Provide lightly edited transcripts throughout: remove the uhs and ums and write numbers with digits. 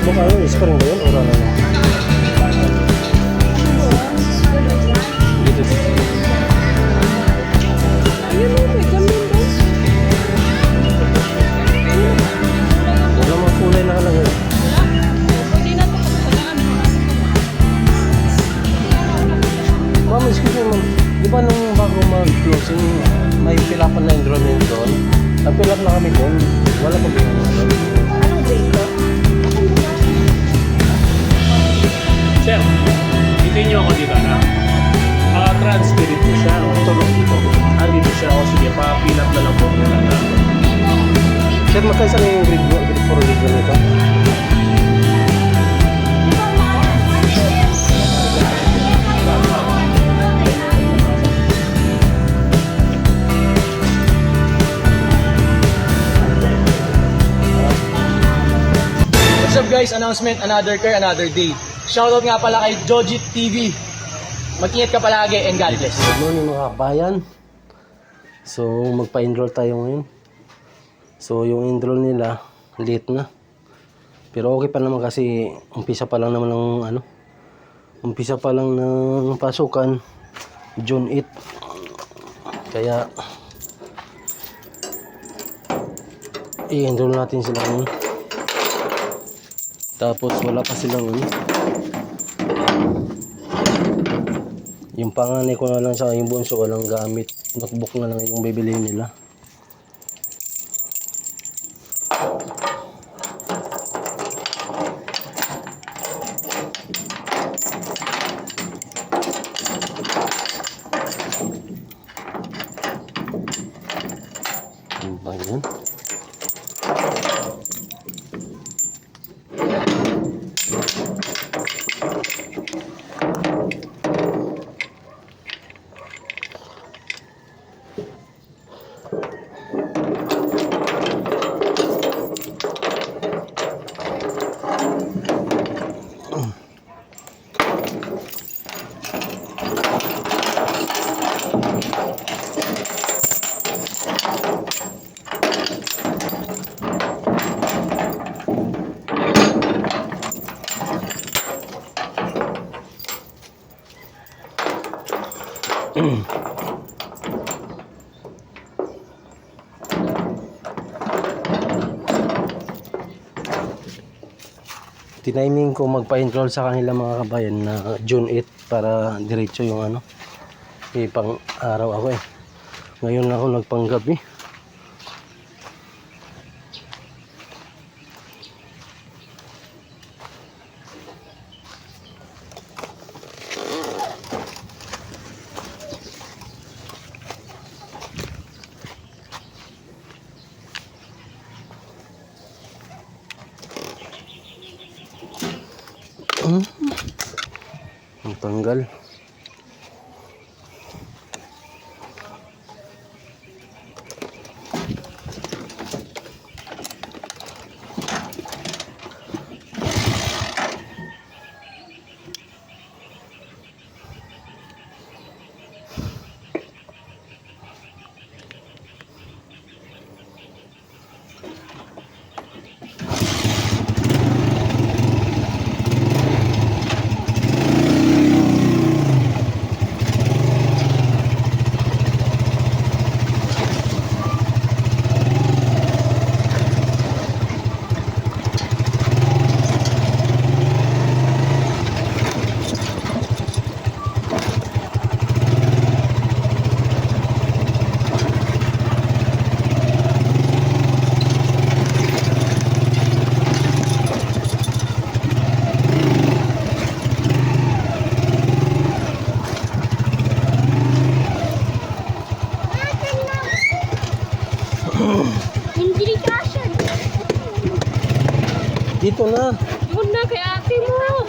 Mukha yun, spring ba yun? Ura na yun. Dito. Ayun o, may ganun ba? Wala mga kulay na kalagay. Pwede na ito kapag Ma'am, excuse me ma'am. Di ba nung bago mag-closing, may pilapan na enrollment doon? Nag-pilap na kami doon. Wala pa ba yung ano? Anong grade to? Sir, hintayin niyo ako dito na. Transfer dito siya. Tulog dito. Dito siya. O sige, pa-fill up na lang po muna na. Sir, magkaisa na yung grade 4 grade 1 nito? What's up guys? Announcement, another car, another day. Shoutout nga pala kay Jojit TV. Mag-ingat ka palagi and God bless. Good morning mga kabayan. So, magpa-enroll tayo ngayon. So, yung enroll nila, late na. Pero okay pa naman kasi umpisa pa lang naman ng ano. Umpisa pa lang ng pasukan, June 8. Kaya, i-enroll natin sila ngayon. Tapos wala pa silang ano. Yung panganay ko na lang sa yung bunso walang gamit. Notebook na lang yung bibilihin nila. Ano ba yan? Tiniming ko magpa-enroll sa kanila mga kabayan na June 8 para diretso yung ano. Pang araw ako eh. Ngayon ako nagpanggabi. Ang tanggal. Hindi kasha. Dito na. Doon na kay ate mo.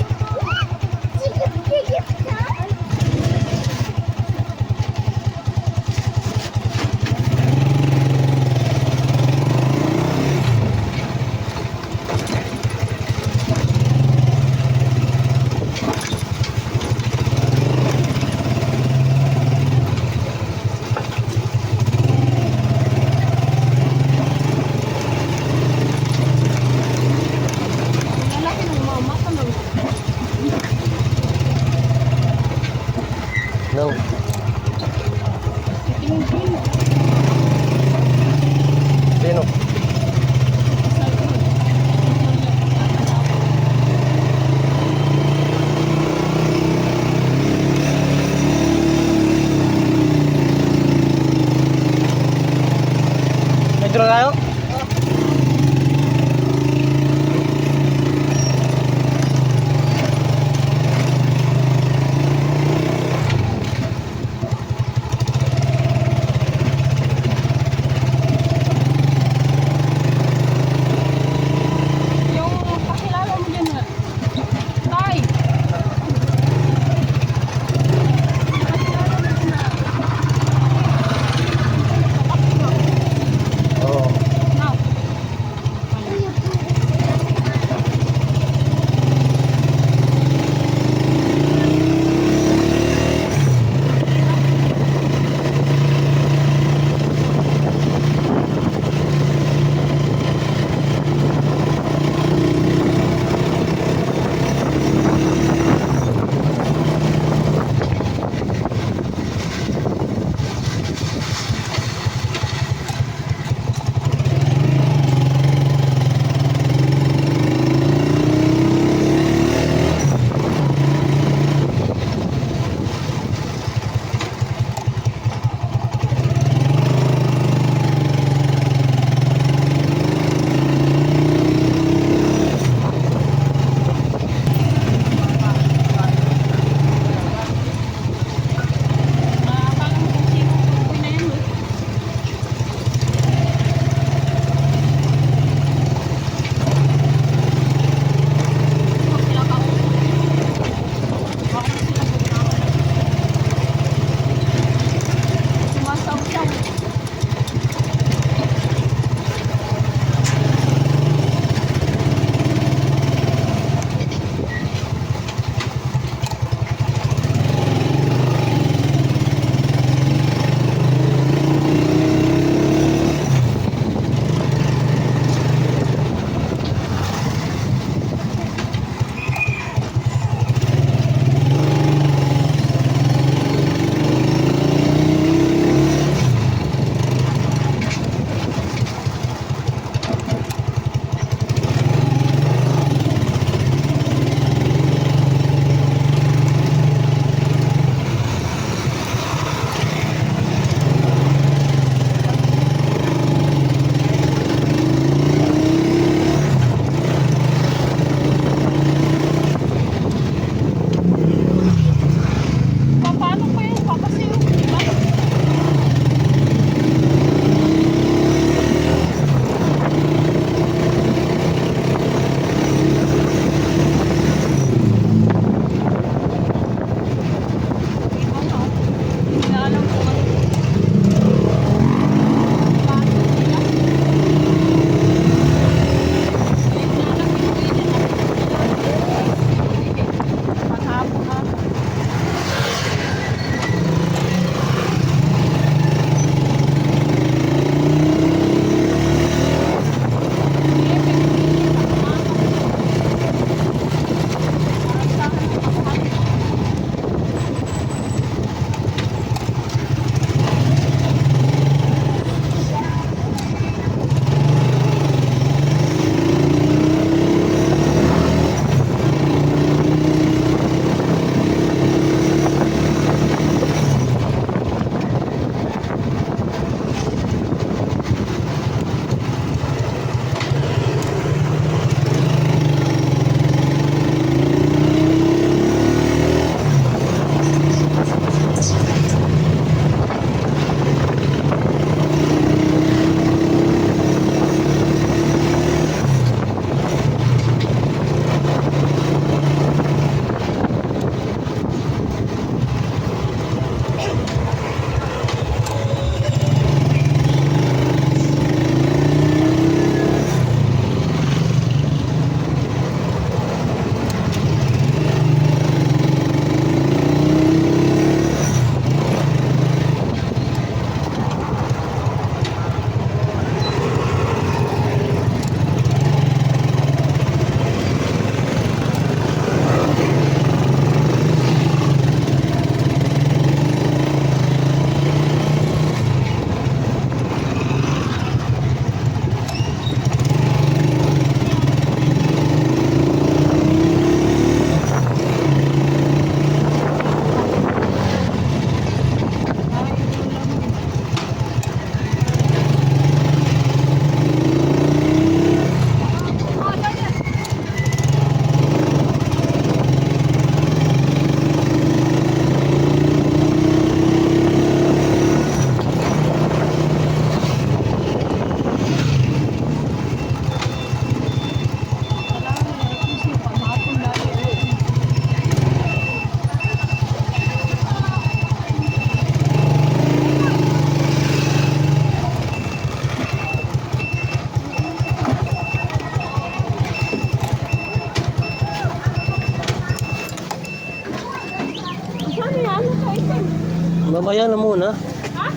Mamaya na muna. Ha?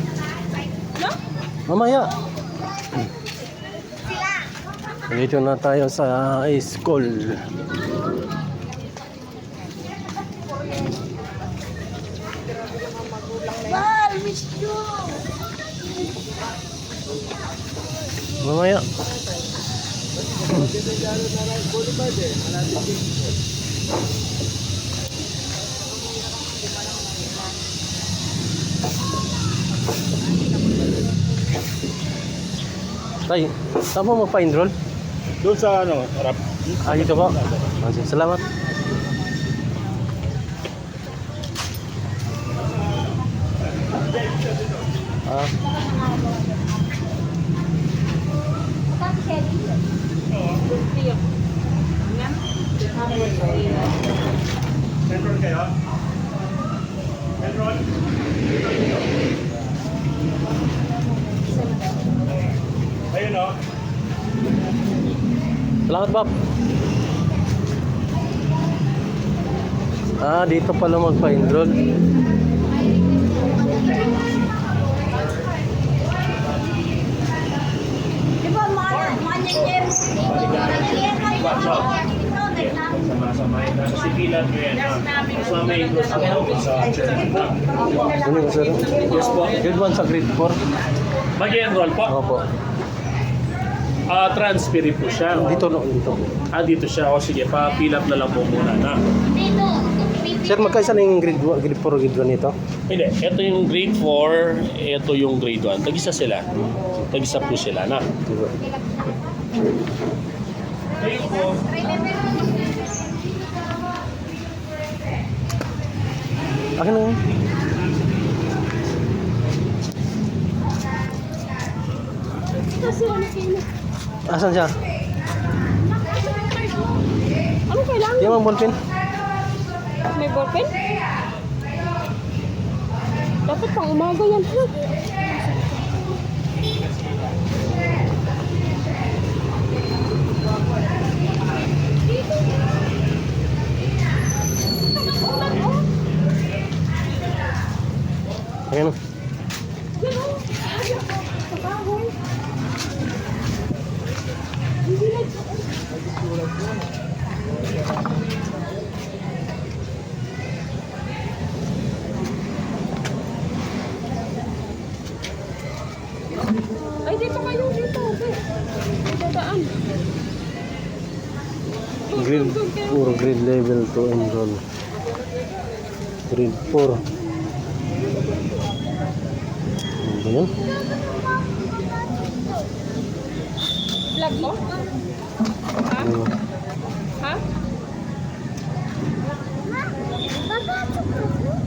No? Mamaya. Dito na tayo sa school. Mamaya. Tay, saan po magpa-enroll? Doon sa ano, harap. Ah, dito po. Sige, salamat. Ah, Enroll kayo? Enroll? Ayun o. salamat, Bob. Ah, dito pala magpa-enroll. Sama-sama yun. Sa sipilan mo yan. Kasama yung gusto ko sa church. Ano yung sir? Yes po. Grade 1 sa grade 4. Mag-enroll po? Opo. Transfer po siya. Dito, no, dito. Dito siya. O sige, pa-fill up na lang po muna na. Sir, magkaisa na yung grade 4 grade 1 nito? Hindi, ito yung grade 4, ito yung grade 1. Tag-isa sila. Tag-isa po sila na. Diba? Ayun po. Akin na yun. Kasi ano kayo? Asan siya? Anong kailangan? Yung mga ballpen? May ballpen? Dapat pang umaga yan, ha? Akin na. Ay, dito kayo, dito. Okay. Dadaan. Grade 4, grade level 2 enroll. Grade 4. Ano ba yun? Vlog mo? Ha? Ano? Ha?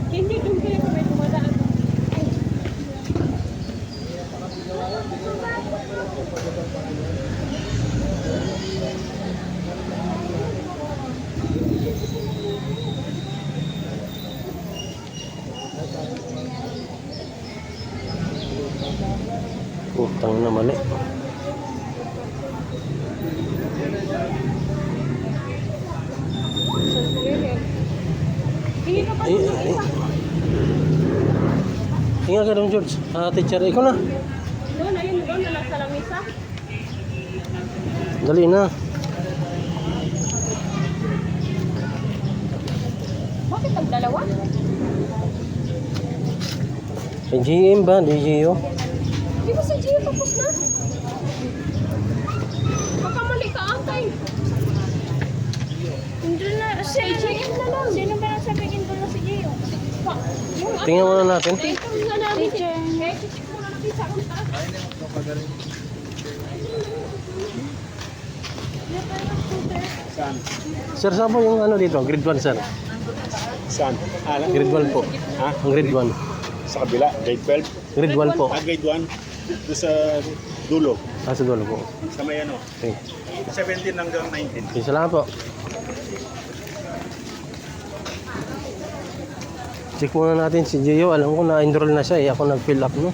Hindi, doon kayo kung may dumadaan. Utang na mali. Hindi ka pa Eh, yung eh. isa. Hinga ka doon, George. Teacher, ikaw na. Doon, ayun, doon, na nasa lamisa. Dali na. Bakit ang dalawa? Kay GM ba? DGO? Di ba sa Gio tapos na? Makamali ka, Antay. Hindi na, si GM na lang. Sino ba nagsabing hindi na si Gio? Tingnan muna natin. Ito na namin. Kaya check muna natin sa konta. Sir, saan po yung ano dito? Grade 1, sir. Saan? Grade 1 po. Ha? Ang grade 1. Sa kabila, grade 12. Grade 1 po. Grade 1. Doon sa dulo. Sa dulo po. Sa may ano. Okay. 17 hanggang 19. Okay, salamat po. Check muna natin si Gio. Alam ko na-enroll na siya eh. Ako nag-fill up, no?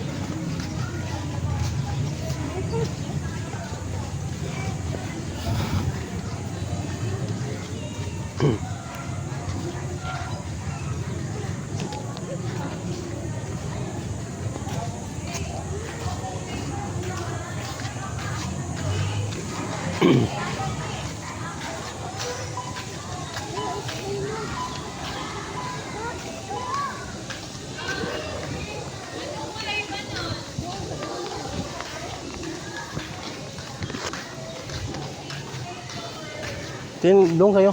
Doon kayo.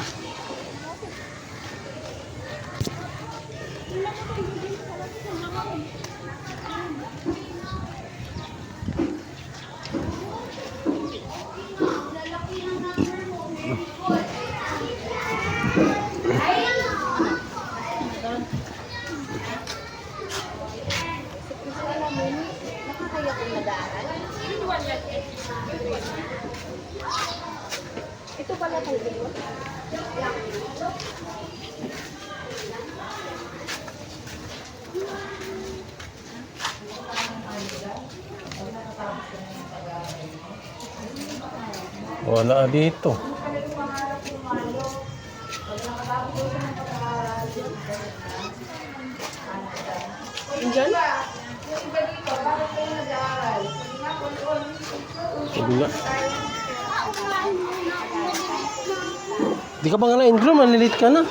Ito pala tayo. Wala dito. Diyan? Wala. Di ka pa nga na-enroll, malilit ka na.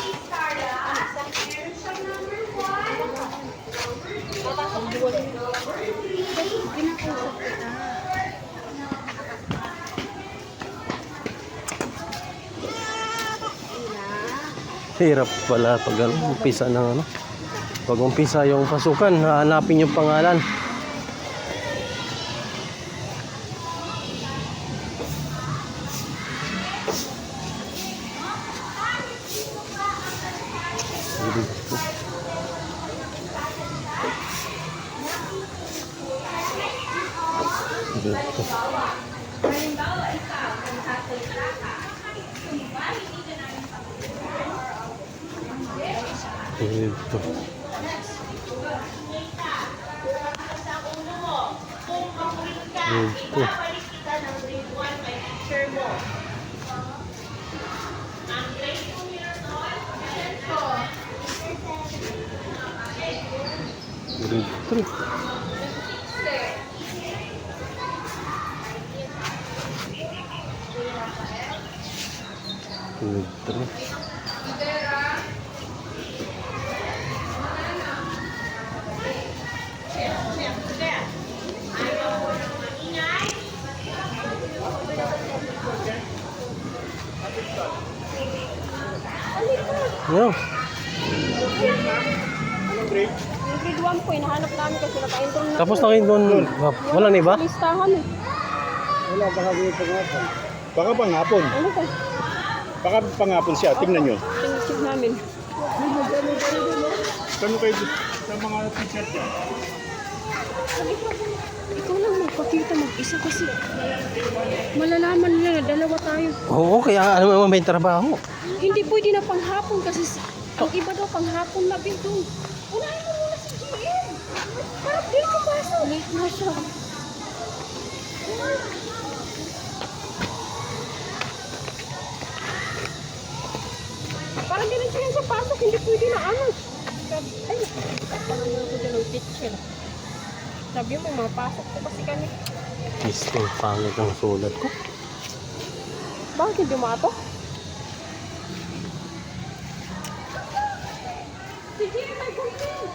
Hirap pala pag umpisa ng ano. Pag umpisa yung pasukan, hahanapin yung pangalan. Dito. Dito. Dito. Dito. Dito. Yo. Yung grade 1 po, hinahanap namin kasi naka-intro na. Tapos na kayo doon. Wala na iba? Listahan eh. Baka panghapon. Ano ka? Baka panghapon siya. Tingnan nyo. Tinisip namin. Kano kayo sa mga teacher niya? Ikaw lang magpakita mag-isa kasi malalaman nila na dalawa tayo. Oo, kaya ano may trabaho. Hindi pwede na panghapon kasi ang iba daw panghapon na doon. Unahin mo muna si GM. Harap din mo pasok. Late na siya. Parang diretso yan sa pasok, hindi pwede na ano. Ay, parang ko dyan ng teacher. Sabi mo, mapasok ko kasi kami. Pisting pangit ang sulat ko. Bakit hindi dumato? Sige, may gunting.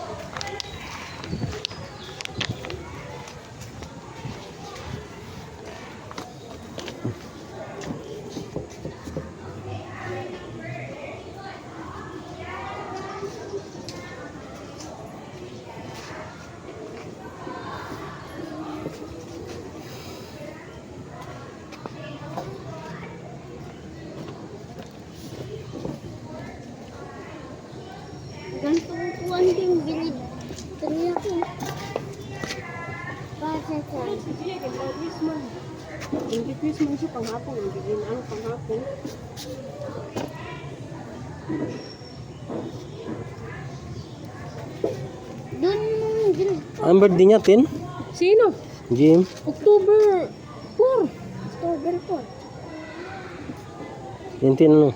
Ganito ko ang bilid. Tuloy ako. Basta sa. Sige, mag-quiz man. Mag-quiz man siya panghapon. Ang bigyan ano panghapon. Doon din. Ang birthday niya, 10? Sino? Jim? October 4. October 4. 20 ano?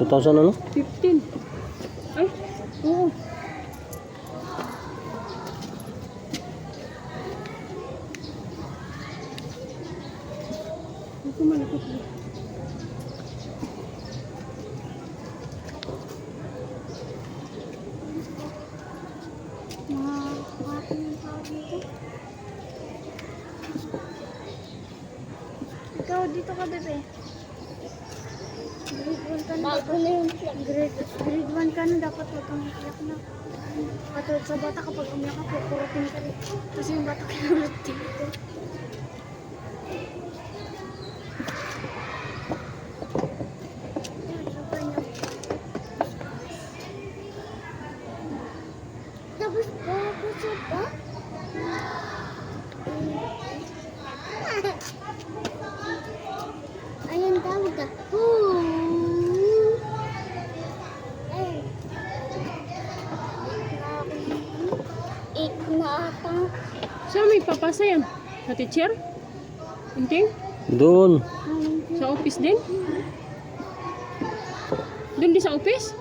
2000 ano? 15. Ay, oo. Ito malapit na. Ikaw, dito ka, bebe. Grade 1 ka na. Bago na yun siya. Grade 1 ka na, dapat huwag kang iyak na. Katulad sa bata, kapag umiyak ka, pupurutin ka rin. Kasi yung bata kinulot dito. Tapos po siya pa? Ayan tawag ka. Ayun. Na ata. Saan may papasa yan? Sa teacher? Hindi? Doon. Sa office din? Doon din sa office?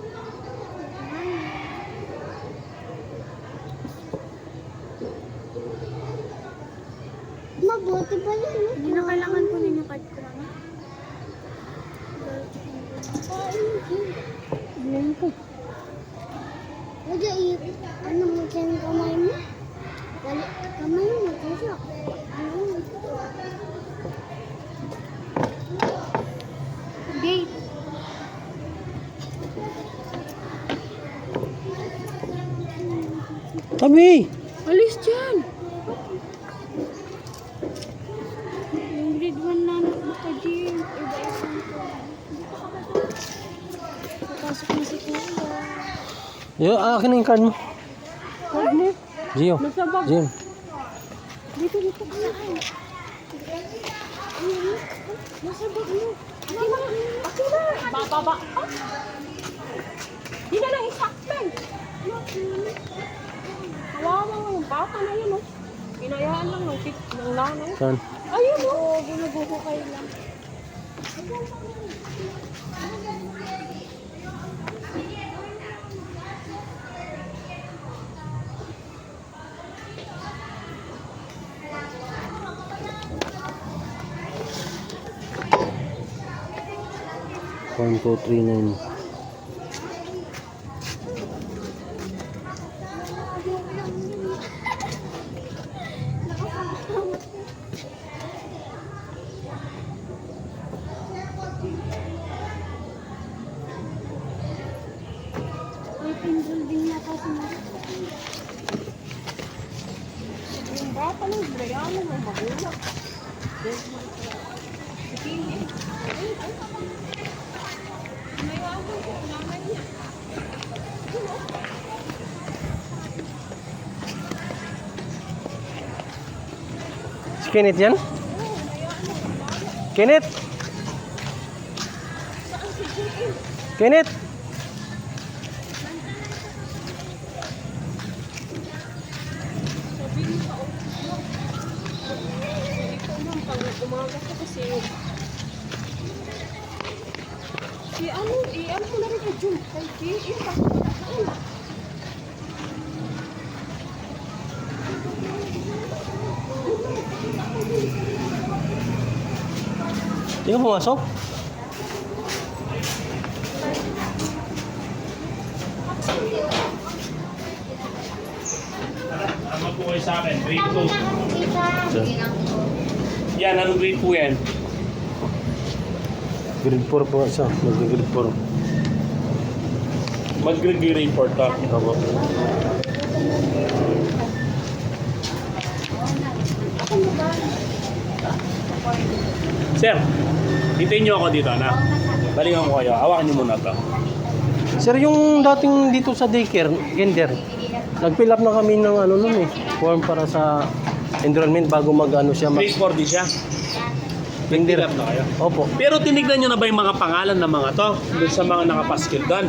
Mabuti ba yun? Hindi na kailangan ko din yung card ko. Ano ko? Lagi, ano mo dyan kamay mo? Dali, kamay mo, kasi ako. Ano? Date. Tabi! Alis dyan! Yung grade 1 na naka-gym. Iba-ibang ko. Papasok na si Kuya. Yo, akin na yung card mo. Card mo? Gio. Nasa bag. Gio. Dito. Nasa bag mo. Akin na. Bababa. Ah! Di na lang isaktan. Kawawa mo yung bata na yun, oh. Pinayaan lang ng nanay. Saan? Ayun, oh. Ginuguho kayo lang. One, two, three, 9. May pinsul din yata sa mga. Yung bata lang, pinayaan lang ng magulang. Si Kenneth yan? Kenneth? Kenneth? Umaga ko kasi si ano, i-ano ko na rin kay Jun. Kay Jun, Hindi ka pumasok? Tama po kayo sa akin, grade 2. Yan, anong grade po yan? Grade 4 po siya. Mag-grade 4. Mag-grade 4 to. Opo. Sir, hintayin niyo ako dito, na. Balikan ko kayo. Hawakan niyo muna to. Sir, yung dating dito sa daycare, kinder, nag-fill up na kami ng ano nun eh, form para sa enrollment bago mag-ano siya. Grade 4 din siya. Kinder. Nag-fill up na kayo. Opo. Pero tinignan niyo na ba yung mga pangalan ng mga to? Doon sa mga nakapaskil doon?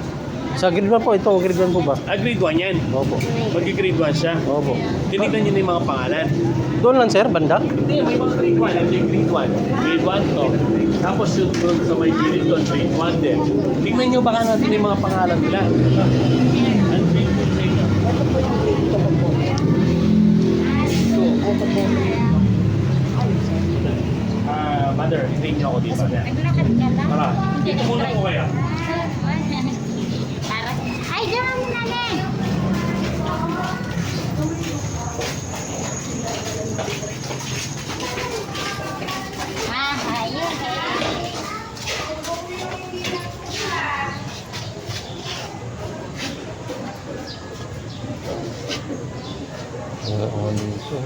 Sa grade 1 po, ito, grade 1 po ba? Ah, grade 1 yan. Opo. Mag-grade 1 siya. Opo. Tinignan niyo na yung mga pangalan. Doon lang sir, banda? Hindi, may mga grade 1. Ito yung grade 1. Grade 1 to. Tapos yung doon sa may gilid doon, grade 1 din. Tingnan nyo baka natin yung mga pangalan nila. Ano grade 2 sa inyo? Mother, hintayin niyo ako dito. Naglakad ka lang? Tara, dito muna po kayo. Ay, diyan mo na lang. Ayun. Wala dito.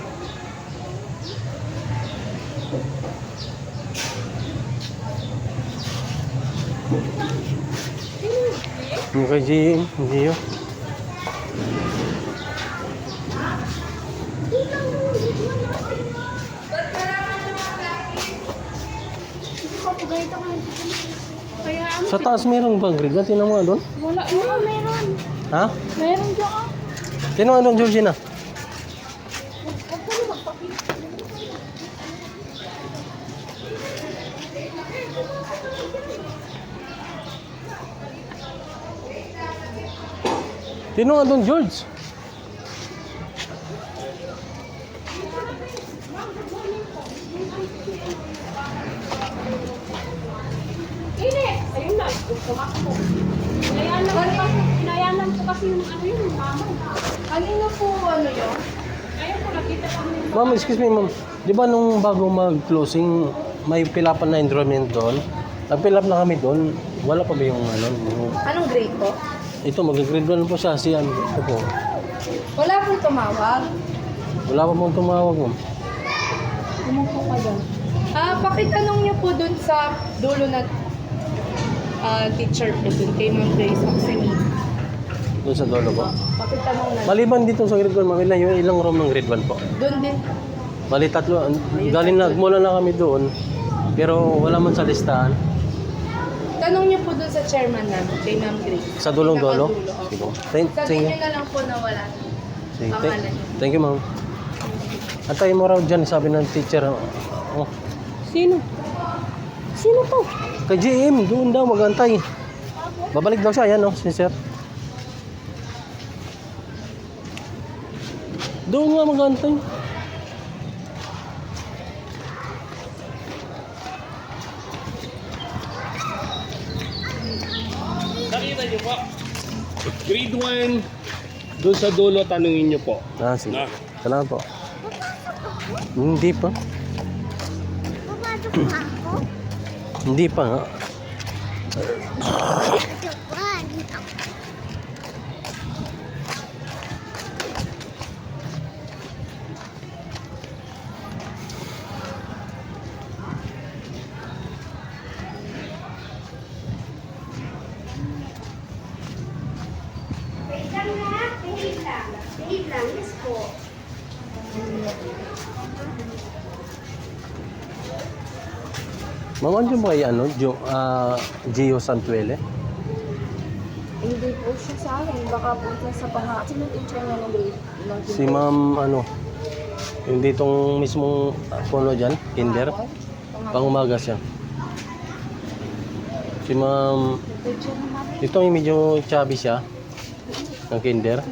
Yung kay GM, hindi yun. Kaya Sa taas meron bang grade? Tingnan mo nga doon. wala Meron. Ha? Meron dyan. Tingnan mo doon, Georgina. Tingnan mo nga doon, George. Hindi. Ayun na. Tumakbo. Inayanan ko kasi yung ano yun, mama. Kanina po ano yun? Ayun ko nakita kami. Ma'am, excuse me, ma'am. Di ba nung bago mag-closing, may pilapan na enrollment doon? Nag-fill up na kami doon. Wala pa ba yung ano? Yung... Anong grade po? Ito, mag-grade 1 po siya. Si ano, ito po. Wala pong tumawag. Wala pa pong tumawag, ma'am. Umupo ka doon. Pakitanong niyo po doon sa dulo na teacher po doon kay Ma'am Grace Oxeni. Doon sa dulo po. Pakitanong na. Maliban dito sa grade 1, ma'am, ilang room ng grade 1 po? Doon din. Bali, tatlo. Galing na, mula na kami doon. Pero wala man sa listahan. Tanong niyo po doon sa chairman namin, kay Ma'am Grace. Sa dulong dulo? Nakadulo, opo. Sige. Sabihin niyo na lang po na wala. Sige. Pangalan niyo. Thank you, ma'am. Antayin mo raw dyan, sabi ng teacher. Oh. Sino? Sino to? Kay GM, doon daw magantay. Babalik daw siya, yan oh, si sir. Doon nga magantay. Nakita niyo po. Grade 1, doon sa dulo, tanungin niyo po. Ah, sige. Na. Salamat po. Hindi pa. Pumasok na ako. Hindi pa nga. Japan. Wait lang na. Behave lang. Behave lang. Yes po. Ma'am, ano ba yung ano? Gio Santuele? Hindi po siya sa akin. Baka po siya sa pangakit ng teacher niya ng grade. Ng Si ma'am, ano? Yung ditong mismong puno dyan, kinder. Pangumaga siya. Si ma'am, teacher naman. ito yung medyo chubby siya. Ng kinder.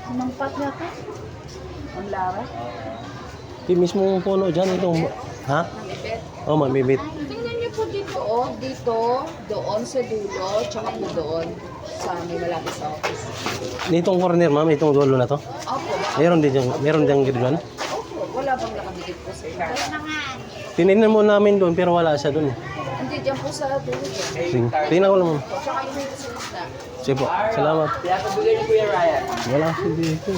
Sumangpat niya ka? Ang lara? Yung mismong puno dyan, itong... Ha? Oh, mamibit. Tingnan niyo po dito, oh. Dito, doon sa dulo, tsaka po doon sa may malapit sa office. Ditong corner, ma'am, itong dulo na to. Opo. Meron diyang grade 1. Opo. Wala bang nakadikit po sa ilan? Tinignan mo namin doon, pero wala siya doon. Hindi, dyan po sa dulo. Sige, tingnan ko lang, ma'am. Tsaka yung may sinista. Sige po, salamat. Pinapabigay ni Kuya Ryan. Wala siya dito.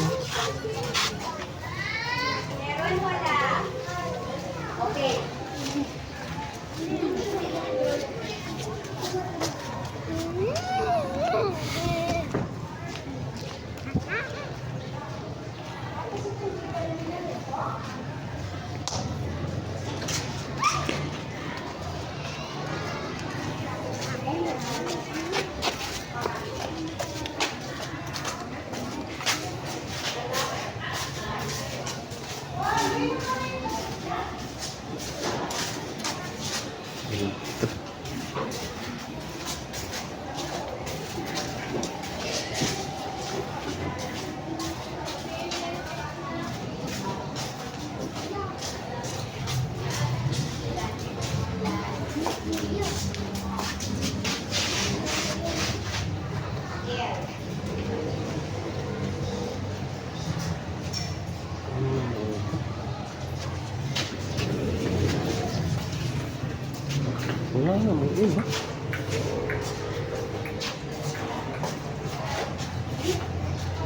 Wala na, may iba.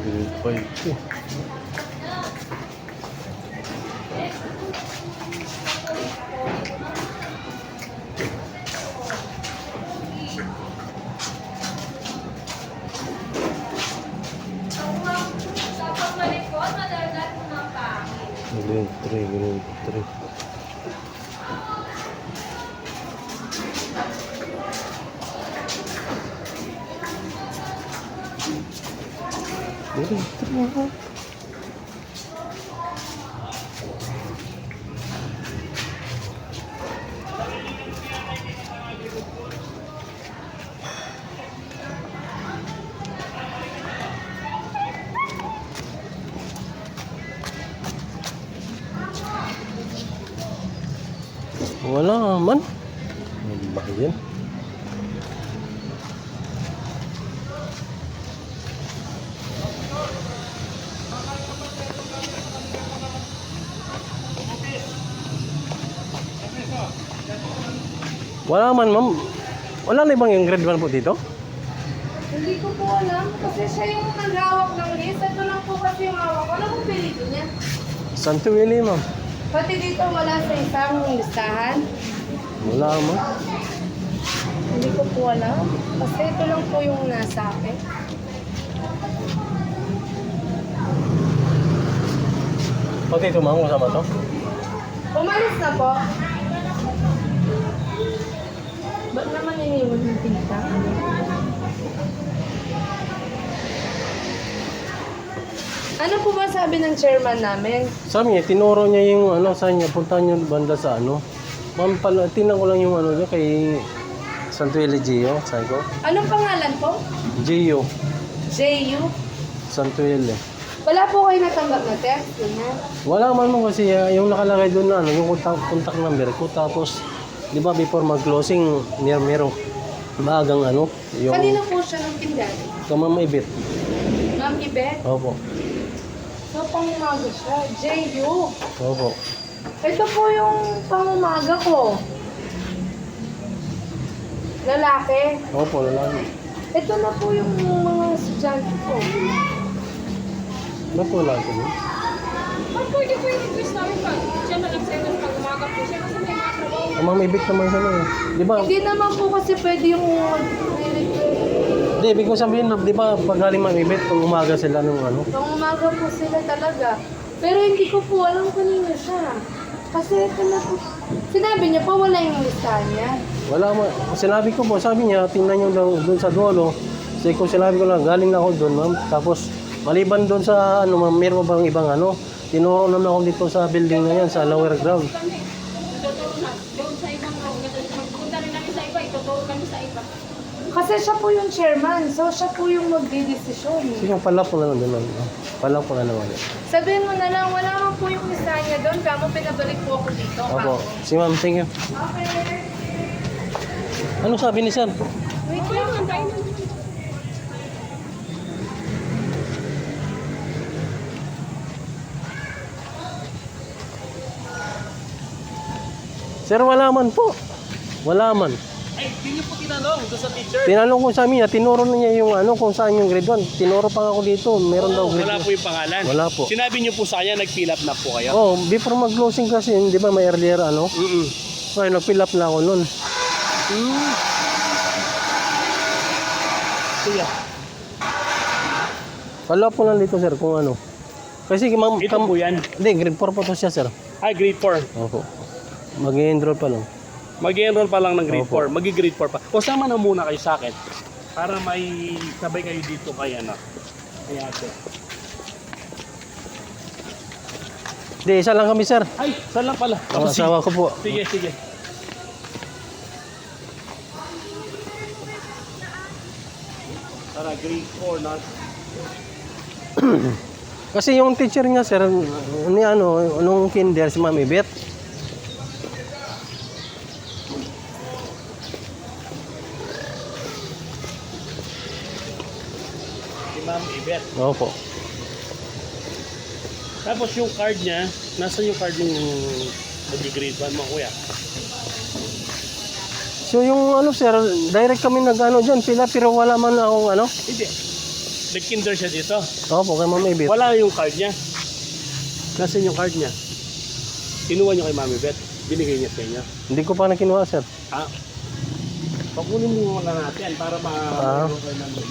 Grade 5 to. Grade 3, grade 3. Grade 3 ha? Wala man. Ano ba yan? Wala man, ma'am. Wala na ibang yung grade 1 po dito? Hindi ko po alam kasi siya yung naghawak ng list. Ito lang po kasi yung hawak ko. Ano pong pelito niya? Santo Willie, ma'am. Pati dito wala sa isang listahan. Wala man. Hindi ko po alam. Kasi ito lang po yung nasa akin. Pati ito, ma'am, kasama to? Umalis na po. Ba't naman iniwan yung tinta? Ano po ba sabi ng chairman namin? Sabi niya, tinuro niya yung ano, saan niya, puntahan niyo banda sa ano. Ma'am, tingnan ko lang yung ano niya kay Santo Willie Gio, sabi ko. Anong pangalan po? Gio, JU? Santo Willie. Wala po kayo natanggap na text? Ganyan. Wala man mo kasi yung nakalagay doon na ano, yung contact number ko. Tapos, di ba before mag-closing, merong maagang ano, yung Kanino po siya ng tindahan? kamamaibit. Ma'am Ibet? Opo, So, pangumaga siya. JU. opo. Ito po yung pangumaga ko. Lalaki. Opo, lalaki. Ito na po yung mga estudyante ko. Ba't wala ito? Ma'am, pwede po yung request namin pag siya na lang sa'yo pag umaga po siya kasi may mga trabaho. Kamamaibit naman siya na. Di ba? Hindi naman po kasi pwede yung Hindi, ibig ko sabihin, di ba pag galing mamibit, kung umaga sila nung ano. pangumaga po sila talaga. Pero hindi ko po alam kanina siya. Kasi ito na po. Sinabi niya po wala yung listahan niya. Wala mo. Sinabi ko po, sabi niya, tingnan niyo daw doon sa dulo. Kasi kung sinabi ko lang, galing na ako doon, ma'am. Tapos, maliban doon sa, ano, ma'am, meron bang ibang ano? Tinuro naman ako dito sa building na yan, sa lower ground. Kami, tuturo na. Doon sa ibang magpunta rin namin sa iba, ituturo kami sa iba. Kasi siya po yung chairman. So siya po yung magdidesisyon. Sige, pala po na lang doon. Pala po na naman. Sabihin mo na lang, wala man po yung listahan niya doon. Kamo pinabalik po ako dito. Opo. Si ma'am, thank you. Okay. Ano sabi ni sir? Wait lang. Antayin mo. Sir, wala man po. Wala man. Ay, hindi niyo po tinanong doon sa teacher. Tinanong ko sa niya, tinuro na niya yung ano, kung saan yung grade 1. Tinuro pa ako dito. Meron daw grade Wala po yung pangalan. Wala po. Sinabi niyo po sa kanya, nag-fill up na po kayo. Oh, before mag-closing kasi, di ba may earlier ano? Ay, nag-fill up na ako nun. Sige. Follow up ko lang dito, sir, kung ano. Kasi, ma'am, Ito po yan. hindi, grade 4 pa to siya, sir. Ay, grade 4. Opo. Mag-enroll pa lang. Mag-enroll pa lang ng grade Opo. 4. Mag-grade 4 pa. O sama na muna kayo sa akin. Para may sabay kayo dito kay ano. Kay ate. Hindi, isa lang kami, sir. Ay, saan lang pala? Ang asawa ko po. Sige, sige. Tara, grade 4 na. Kasi yung teacher niya, sir, ni ano, nung kinder, si Ma'am Ibet. Si Ma'am Ibet. Opo. Tapos yung card niya, nasa yung card yung mag-grade 1 mo, kuya? So yung ano sir, direct kami nag-ano dyan, pila pero wala man akong ano. Hindi. Nag-kinder siya dito. Opo, kay Ma'am Ibit. Wala yung card niya. Nasaan yung card niya? Kinuha niyo kay Mami Beth. Binigay niya sa inyo. Hindi ko pa nakinuha sir. Ah. Pakunin mo muna natin para Ah. kayo namin.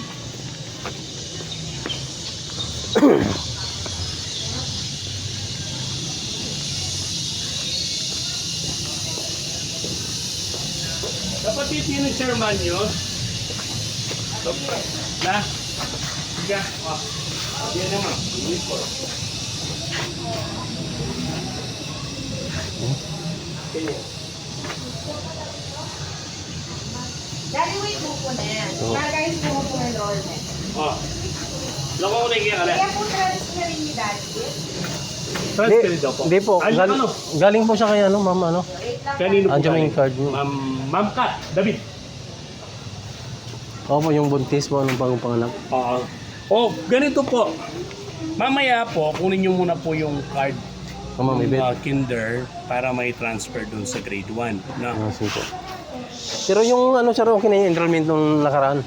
Kapatid, sino yung chairman nyo? Na? Sige. Oh. Yan naman. Daddy, wait mo po na yan. Guys, mo po na Lorne. Oh. Loko ko na yung kaya Kaya po trans na rin ni Daddy. Transfer daw po. Hindi po, Ay, ano? galing po siya kay ano, Ma'am ano. Kanino po Andiyan galing? yung card niyo. Ma'am Kat, David. Opo, yung buntis po, anong bagong panganak. Oo. Oh, ganito po. Mamaya po, kunin nyo muna po yung card Ma'am Ibit. kinder para may transfer dun sa grade 1. No? Ah, sige po. Pero yung ano sir, okay na yung enrollment nung nakaraan.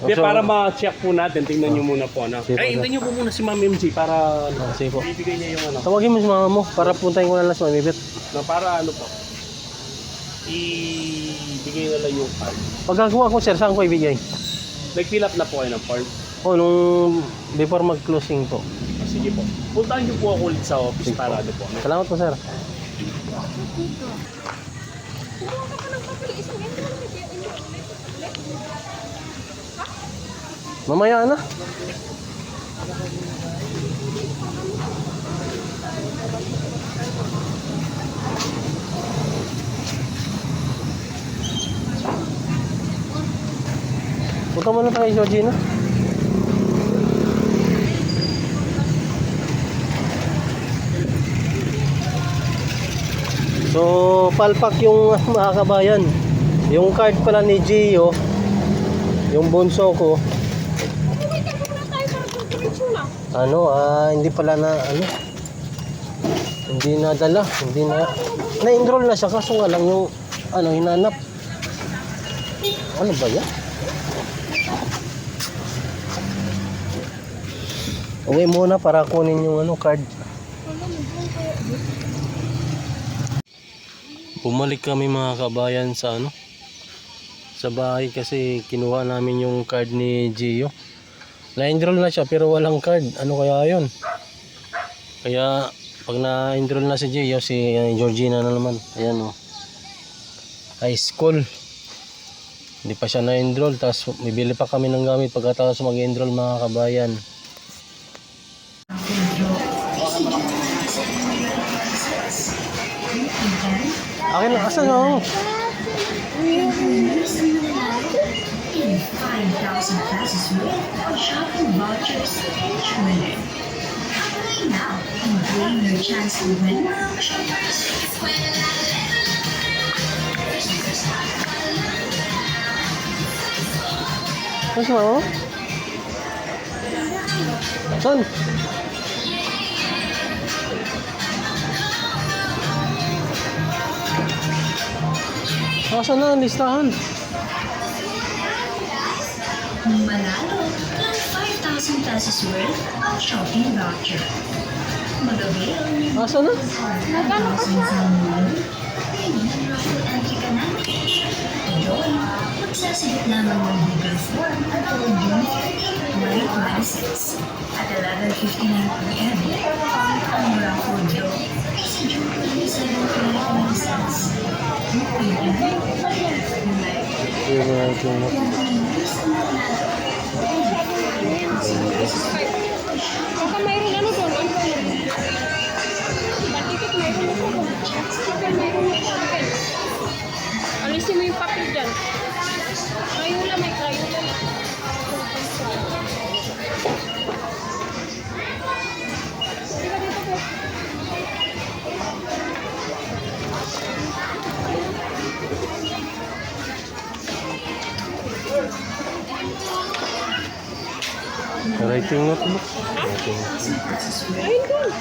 Hindi, So, para ma-check po natin, tingnan nyo muna po. No? Sige po, Ay, sir. hintayin nyo po muna si Ma'am MJ para sige po. ibigay niya yung ano. Tawagin mo si mama mo para puntahin ko na lang sa Ma'am Ibit. Na para ano po, ibigay na lang yung card. Pagkagawa ko sir, saan ko ibigay? Nag-fill up na po kayo ng form. O, nung before mag-closing po. Sige po. Puntahan nyo po ako ulit sa office para ano po. No? Salamat po sir. Mamaya na. Punta muna tayo, Georgina. So, palpak yung mga kabayan. Yung card pala ni Gio, yung bunso ko, hindi pala na, hindi nadala, hindi na-enroll na siya, kaso nga lang yung, hinanap. Ano ba yan? Uwi muna para kunin yung card. Bumalik kami mga kabayan sa sa bahay kasi kinuha namin yung card ni Gio. Na-enroll na siya pero walang card. Ano kaya yun? Kaya pag na-enroll na si Gio, si Georgina na naman. Ayan high school. Hindi pa siya na-enroll. Tapos bibili pa kami ng gamit pagkatapos mag-enroll mga kabayan. Akin lang, asan o? 5,000 pesos worth of shopping vouchers each minute. Apply now and claim your chance to win. Asan o? Saan? Asan na ang listahan? Manalo ng 5,000 pesos worth of shopping voucher. Mag-avail ng Asan na? 5,000 sa mall. Ngayon, raffle entry ka na. Doon, magsasagot lamang ng Google Form at June 30, 2026 at 11:59 p.m. Ang raffle draw ay sa June 27, 2026. Baka mayroon doon. Patikit mayroon na doon. Sticker mayroon na doon. Alisin mo yung papel dyan. Crayola, may crayola. Diba dito po? Writing notebook. Writing notebook. Ayun doon.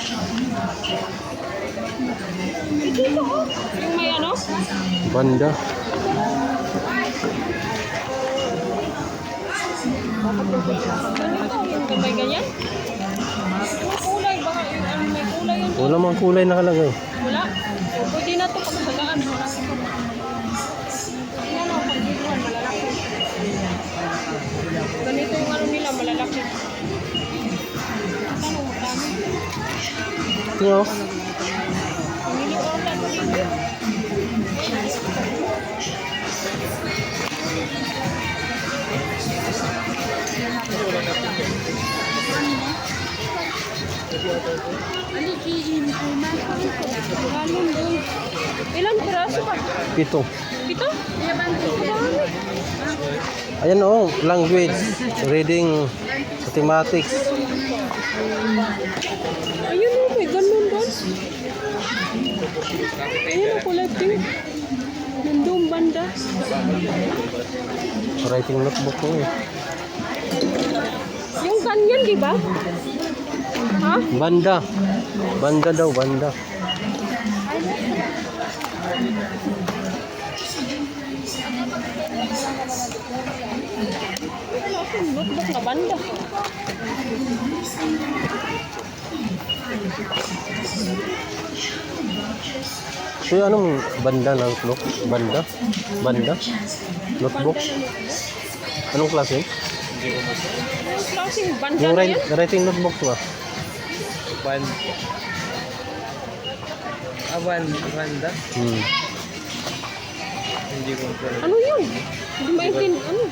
Dito oh. Yung may Banda. Ito Yung gamay ganyan? Yung kulay, baka yung ano, may kulay yun. Wala mang kulay nakalagay. Wala. O, pwede na ito pagsagaan. Yan o, pag dito malalaki. Ganito yung ano nila, malalaki. Ano, magkano? Ito, Pumili ko ang dami dito. Ganun doon. Ilan piraso pa? 7. Pito? Dami. Ayan oh, language, reading, mathematics. Ayun o, may ganun doon. Ayun o, kulay pink. Nandun banda. Writing notebook mo eh. Yung kanyan, di ba? Ha? Banda. Banda daw, banda. Notebook na banda. So yung anong banda ng notebook? Banda? Banda? Notebook? Anong klase? Yung klaseng banda Yung na yan? writing notebook ba? Banda? Hmm. Hindi ko Ano yun? Hindi maintin. Ano?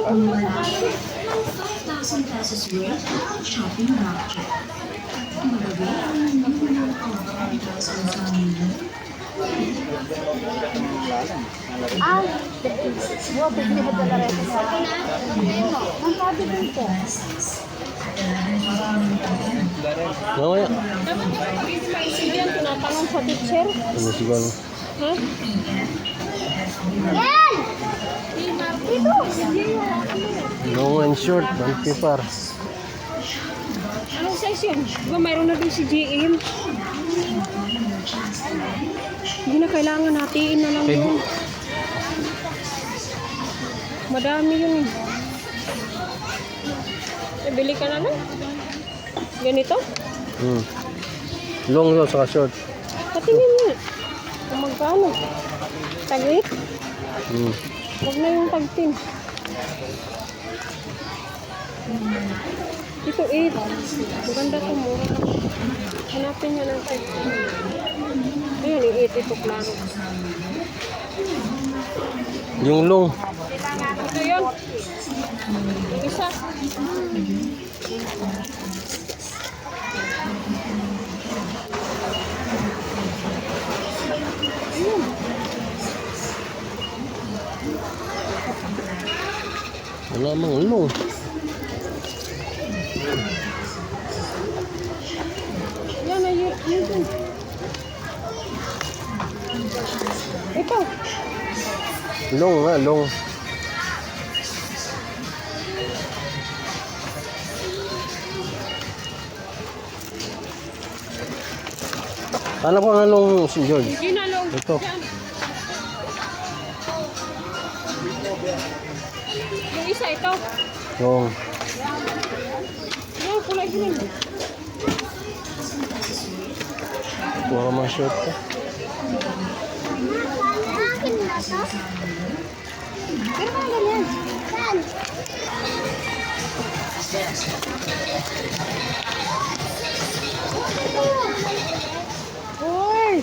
Wala ng 5,000 pesos worth of shopping voucher. Magagay ang napuno ang 5,000 family. Mamaya. Dapat hindi maintindihan, tinatanong sa teacher. Ano siguro? Ha? Long and short, band paper. Anong size yun? Diba mayroon na din si GM? Hindi na kailangan hatiin na lang Okay. yun. Madami yun eh. Bili ka na lang. Ganito? Hmm. Long daw, saka short. Patingin mo. Kung magkano. Tag-8? Hmm. Huwag na yung tag-10. Ito 8. Maganda ito mo. Hanapin niya ng tag. Ayan, yung 8 ito klaro. Yung long. Ito yun. Yung isa. Wala mang long. Yan, ayun. Ito. Long nga, long. Ano ko ang long, si George? Hindi na long. Ito. Yan. Yung isa, ito. Long. Yan, kulay green. Puro mga short ka. Pero mga ganyan. Saan? Hoy!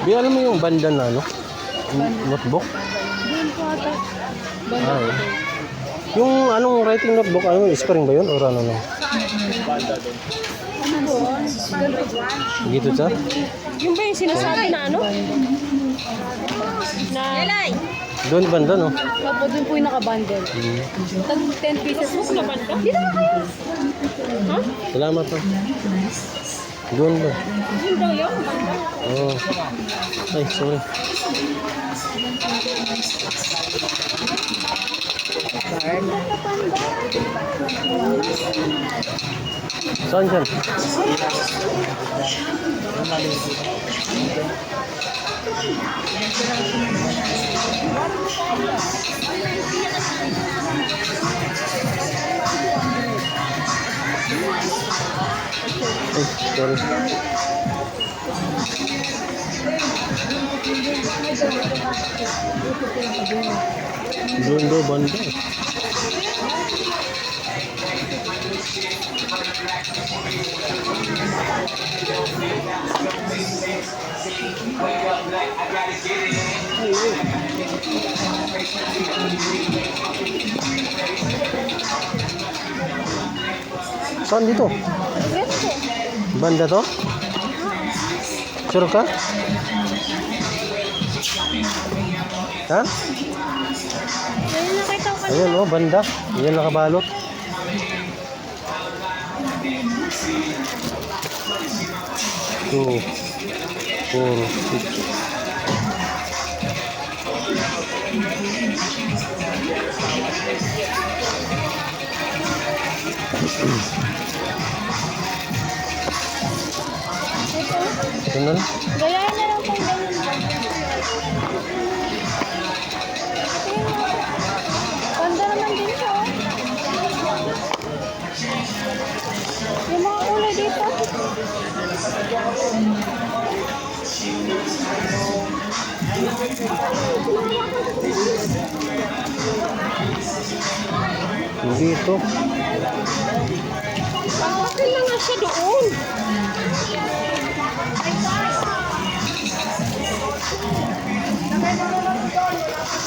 Di alam mo yung banda na, no? Notebook? Ah, eh. Yung anong writing notebook, ano, spring ba yun? Or ano no? Dito sa? Yung ba yung sinasabi na ano? Na... Doon banda, no? Tapos yun po yung nakabundle. Tag 10 pieces. Book na banda? Dito na kayo. Ha? Salamat po. Doon ba? Yun daw yun, banda. Oh. Ay, sorry. Saan dyan? Ay, sorry. Doon daw banda. Saan dito? Banda to? Sure ka? Ha? Ayun, nakita ko Ayan oh, banda. Ayan nakabalot. Two, four, six. Ganun? Gayahin na lang kung ganyan. Ganda naman din siya, oh. Yung mga kulay dito. Hindi ito. Bakit na nga siya doon?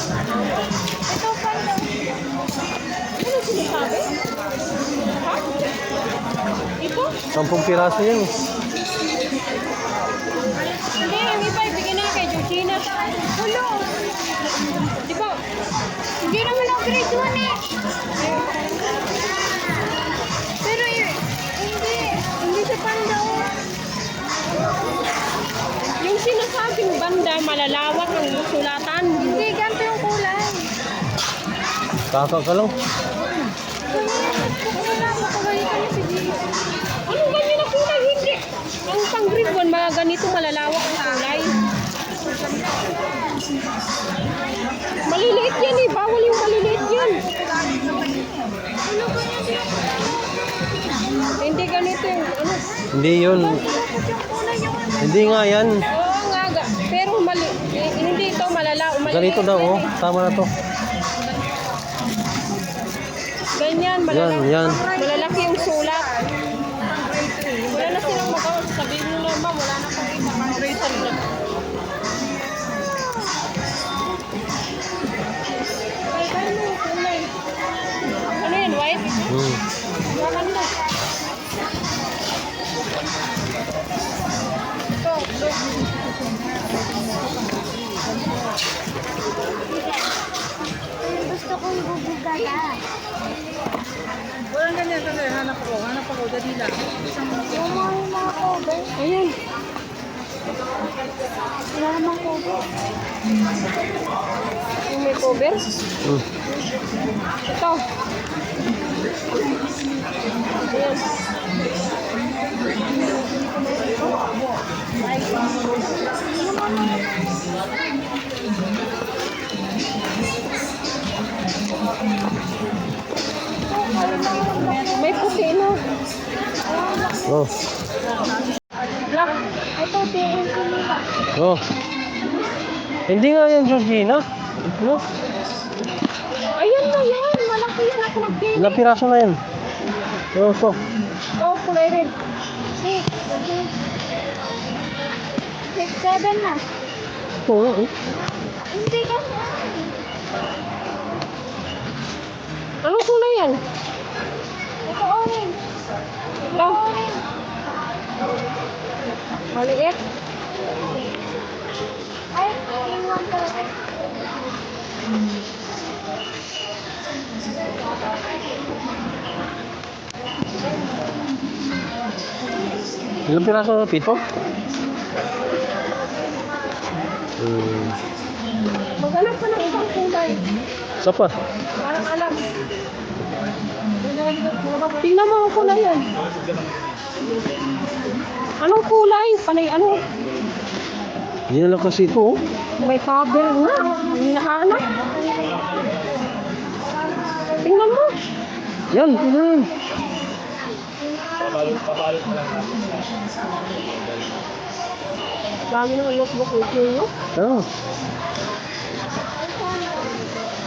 Ito, panda. Ano sinasabi? Ha? Ito? 10 piraso yan. Hindi, yung iba ibigay na kay Georgina. Hulo! Di ba? Hindi naman ako grade 1 eh. Pero hindi siya panda, oh. Yung sinasabing banda, malalawak ang sulatan. Hindi, ganito yung kulay. Kaka ka lang. Wala, makagalitan niya si Gigi. Anong ganyan na kulay? Hindi. Ang pang grade 1, mga ganito malalawak ang kulay. Maliliit yan eh. Bawal yung maliliit yan. Hindi ganito yung ano. Hindi yun. Hindi nga yan. Oo nga. Pero hindi ito malalaw. Ganito daw oh. Tama na to. Ganyan, malalaki. Yan. Malalaki yung sulat. Wala na silang magawa. Sabihin nyo naman, wala na pang iba. Grade na. Ano yan, white? Maganda. Gusto kong gugugala. Walang ganyan kasi hanap ako, dali lang. Yung mga cover. Ayan. Wala namang cover. Yung may cover. Hmm. Ito. Ayan. May puti na. Oh. Black. Ito, TNC nila. Oh. Hindi nga yan, Georgina. No? Ayan na yan. Malaki yan. Ako nagpili. Ilang piraso na yan? Oh, so. Oh, kulay red. 6, 7 na. Oo. Oh, Hindi kasi. Anong kulay yan? Ito orange. Ito. Maliit. Ay, iwan talaga. Ilang piraso na? 7? Maghanap ka ng ibang kulay. Isa pa. Parang alam. Tingnan mo ang kulay yan. Anong kulay? Panay ano? Yan lang kasi ito, oh. May cover nga. Ang hinahanap. Tingnan mo. Yan, yan. Dami ng notebook nyo. Ano?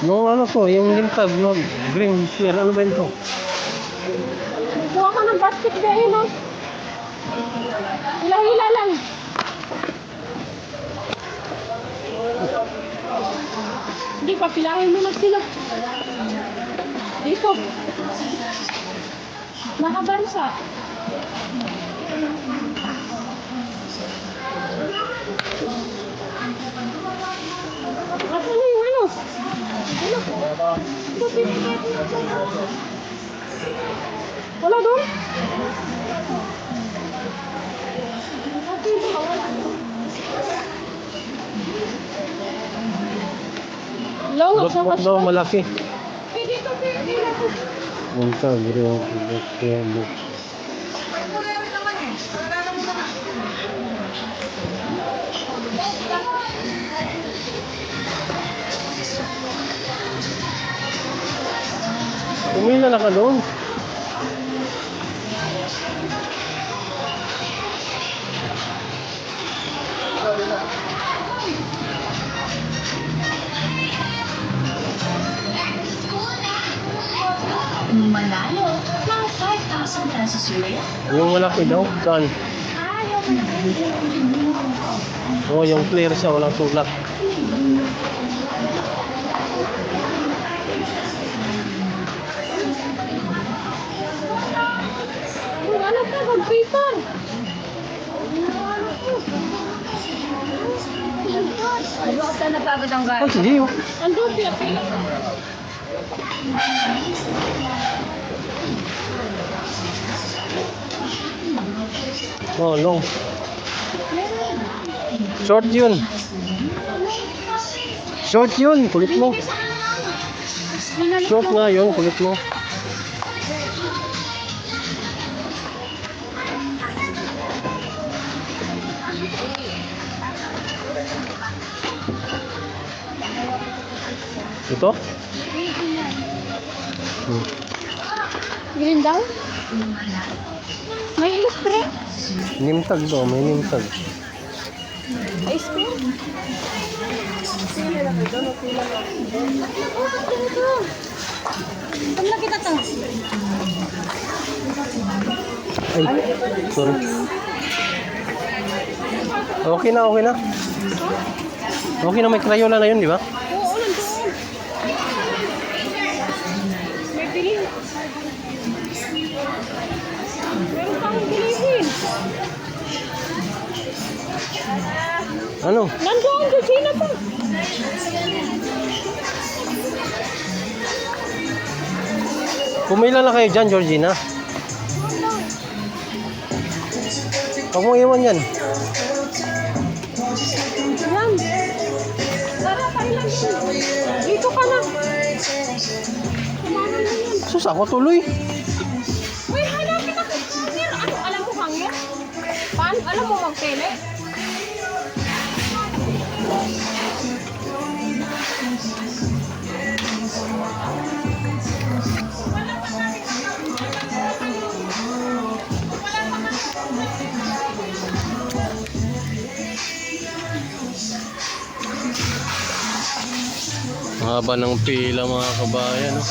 Nung ano to, yung lintag, no, green sphere, ano ba ito? Kuha ka ng basket ba yun, no? Hila-hila lang. Hindi, papilahin mo na sila. Dito. Nakabansa. Asan na yung ano? Wala doon? Long, sa Notebook daw malaki. dito, dito. Lintag, green, book. Pumila na ka doon. Manalo ng 5,000 pesos ulit. Yung malaki daw, saan? Oh, yung clear siya, walang sulat. Ano ka, mag-paper? Ano ka napagod ang Oh, sige. Oh. Andun, pila-pila. Oh, long. Short yun. Short yun, kulit mo. Short nga yun, kulit mo. Ito? Green daw? May illustrate? Nimtag daw, may nimtag. Ice cream? Saan na kita to? Ay, sorry. Okay na, okay na. Okay na, may Crayola na yun, di ba? Oo, nandoon. May bilhin. Meron pang bilhin. Ano? Nandoon, Georgina pa. Pumila na kayo dyan, Georgina. Huwag mong iwan yan. Yan. Tara, tayo lang yun. Dito ka na. Kumanan na yan. Sus, ako tuloy. Uy, hanapin ako. Hangir. Ano, alam mo hangir? Alam mo magtele? Haba ng pila mga kabayan. No?